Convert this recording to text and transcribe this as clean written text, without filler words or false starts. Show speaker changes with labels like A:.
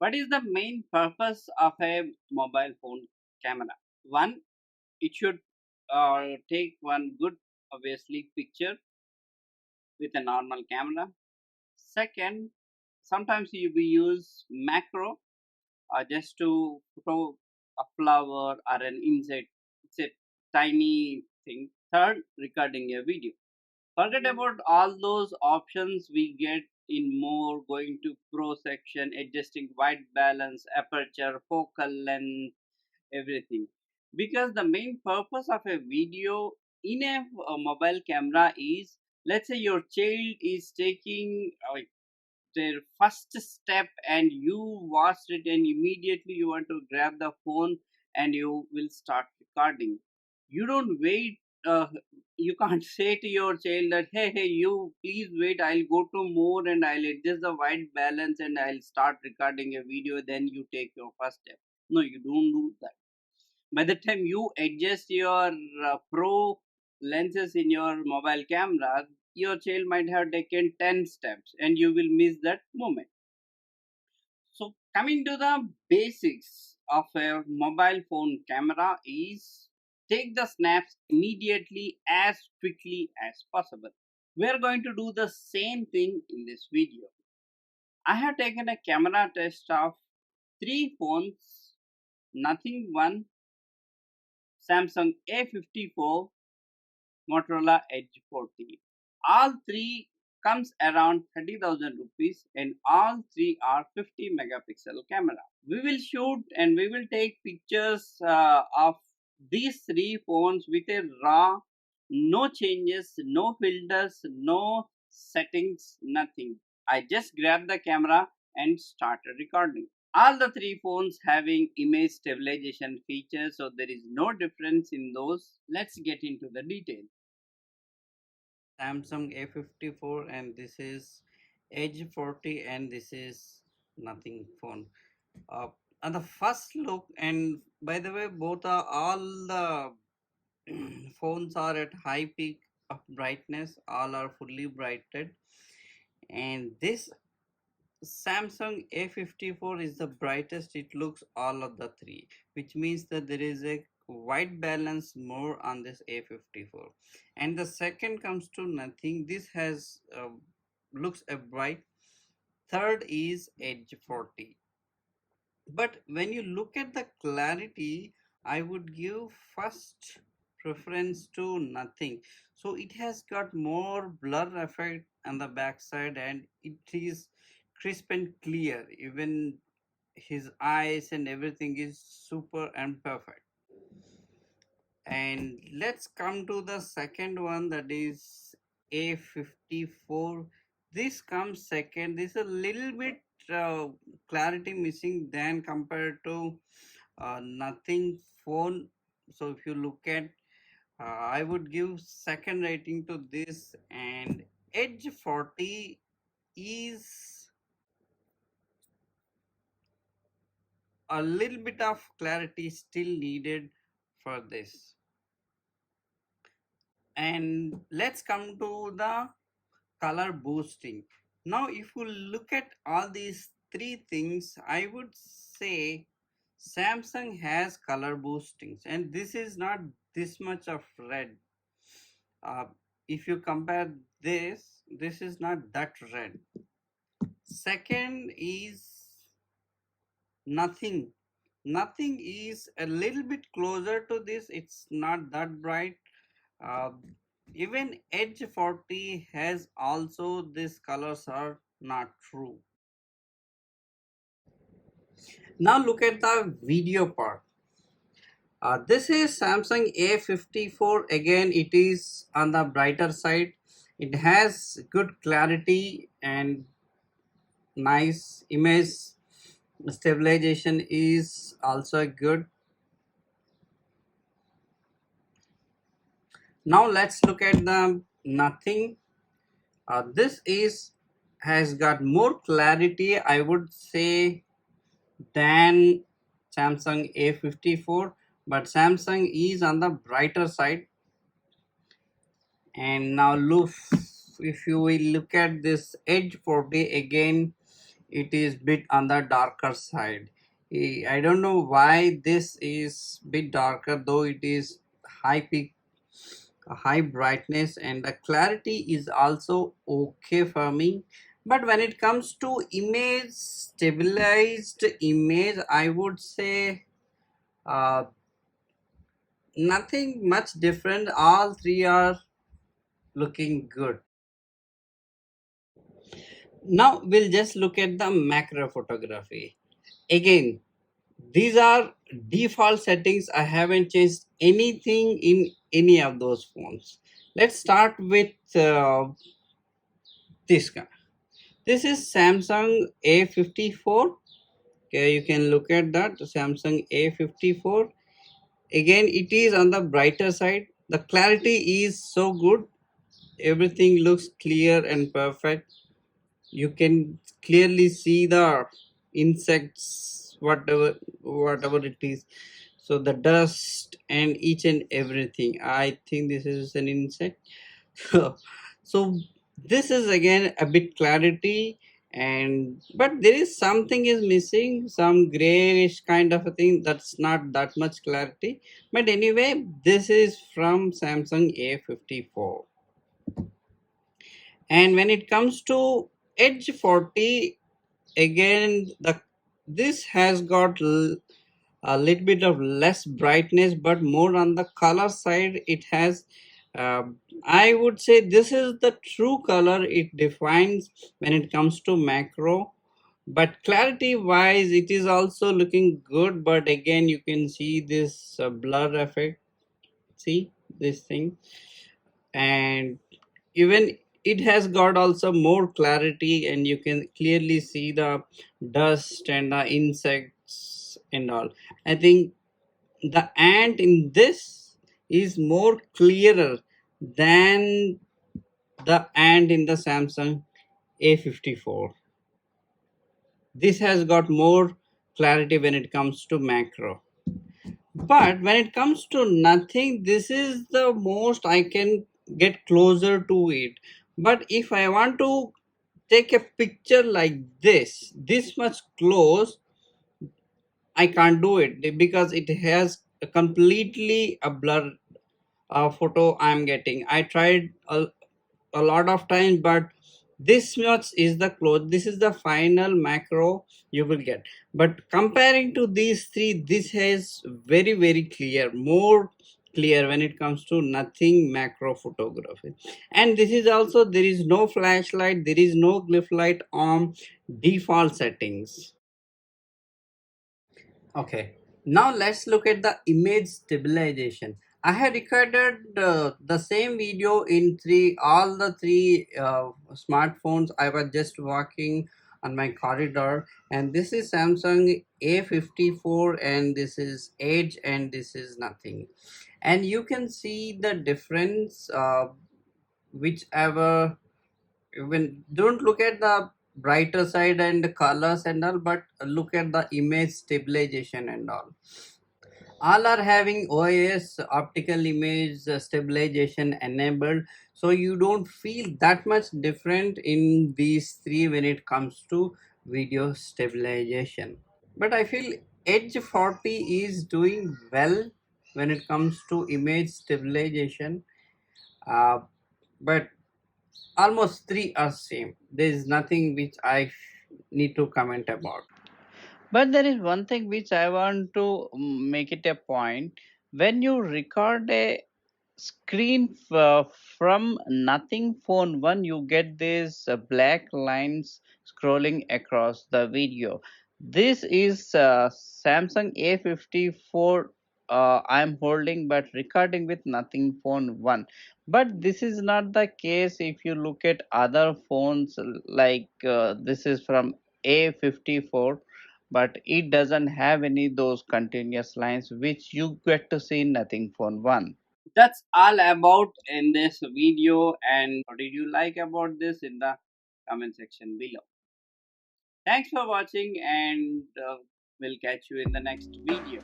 A: What is the main purpose of a mobile phone camera? One, it should take one good, obviously, picture with a normal camera. Second, sometimes we use macro just to photo a flower or an insect. It's a tiny thing. Third, recording a video. Forget about all those options we get in more, going to pro section, adjusting white balance, aperture, focal length, everything. Because the main purpose of a video in a mobile camera is, let's say your child is taking their first step and you watched it and immediately you want to grab the phone and you will start recording. You don't wait. You can't say to your child that, hey, you please wait, I'll go to more and I'll adjust the white balance and I'll start recording a video, then you take your first step. No, you don't do that. By the time you adjust your pro lenses in your mobile camera, your child might have taken 10 steps and you will miss that moment. So coming to the basics of a mobile phone camera is, take the snaps immediately as quickly as possible. We are going to do the same thing in this video. I have taken a camera test of three phones, nothing one, Samsung A54, Motorola Edge 40. All three comes around 30,000 rupees and all three are 50 megapixel camera. We will shoot and we will take pictures of these three phones with a raw, no changes, no filters, no settings, nothing. I just grabbed the camera and started recording. All the three phones having image stabilization features, so there is no difference in those. Let's get into the detail. Samsung A54 and this is Edge 40 and this is nothing phone. Uh, on the first look, and by the way, both are all the phones are at high peak of brightness, all are fully brighted, and this Samsung A54 is the brightest it looks all of the three, which means that there is a white balance more on this A54. And the second comes to nothing. This has looks a bright. Third is Edge 40. But when you look at the clarity, I would give first preference to nothing. So it has got more blur effect on the backside and it is crisp and clear. Even his eyes and everything is super and perfect. And let's come to the second one, that is A54. This comes second. This is a little bit clarity missing than compared to nothing phone. So if you look at, I would give second rating to this, and Edge 40 is a little bit of clarity still needed for this. And let's come to the color boosting. Now if you look at all these three things, I would say Samsung has color boostings and this is not this much of red. uh, if you compare this is not that red. Second is nothing. Nothing is a little bit closer to this, it's not that bright. uh, Even Edge 40 has also, these colors are not true. Now look at the video part. This is Samsung A54. Again, it is on the brighter side. It has good clarity and nice image stabilization is also good. Now let's look at the nothing. This is has got more clarity, I would say, than Samsung A54, but Samsung is on the brighter side. And now look, if you will look at this Edge 40, again it is bit on the darker side. I don't know why this is bit darker, though it is high peak, high brightness, and the clarity is also okay for me. But when it comes to image, stabilized image, I would say uh, nothing much different. All three are looking good. Now we'll just look at the macro photography. Again, these are default settings. I haven't changed anything in any of those phones. Let's start with this guy. This is Samsung A54. Okay, you can look at that Samsung A54. Again, it is on the brighter side. The clarity is so good. Everything looks clear and perfect. You can clearly see the insects, whatever it is. So the dust and each and everything. I think this is an insect. So this is again a bit clarity, and but there is something is missing, some grayish kind of a thing, that's not that much clarity. But anyway, this is from Samsung A54. And when it comes to Edge 40, again the this has got a little bit of less brightness, but more on the color side. It has I would say this is the true color it defines when it comes to macro. But clarity wise, it is also looking good, but again you can see this blur effect. See this thing, and even it has got also more clarity, and you can clearly see the dust and the insects and all. I think the ant in this is more clearer than the ant in the Samsung A54. This has got more clarity when it comes to macro. But when it comes to nothing, this is the most I can get closer to it. But if I want to take a picture like this much close, I can't do it because it has a completely a blur photo I'm getting. I tried a lot of times, but this much is the close. This is the final macro you will get. But comparing to these three, this has very clear, more clear when it comes to nothing macro photography. And this is also, there is no flashlight, there is no glyph light on default settings. Okay, now let's look at the image stabilization. I had recorded the same video in all the three smartphones. I was just walking on my corridor, and this is Samsung A54, and this is Edge, and this is nothing. And you can see the difference, whichever, even don't look at the brighter side and the colors and all, but look at the image stabilization and all are having OIS, optical image stabilization enabled, so you don't feel that much different in these three when it comes to video stabilization. But I feel Edge 40 is doing well when it comes to image stabilization. uh, but almost three are same. There is nothing which I need to comment about. But there is one thing which I want to make it a point. When you record a screen from nothing phone one, you get these black lines scrolling across the video. This is Samsung A54 I'm holding, but recording with nothing phone one. But this is not the case if you look at other phones, like this is from A54, but it doesn't have any those continuous lines which you get to see in nothing phone one. That's all about in this video, and what did you like about this in the comment section below. Thanks for watching, and we'll catch you in the next video.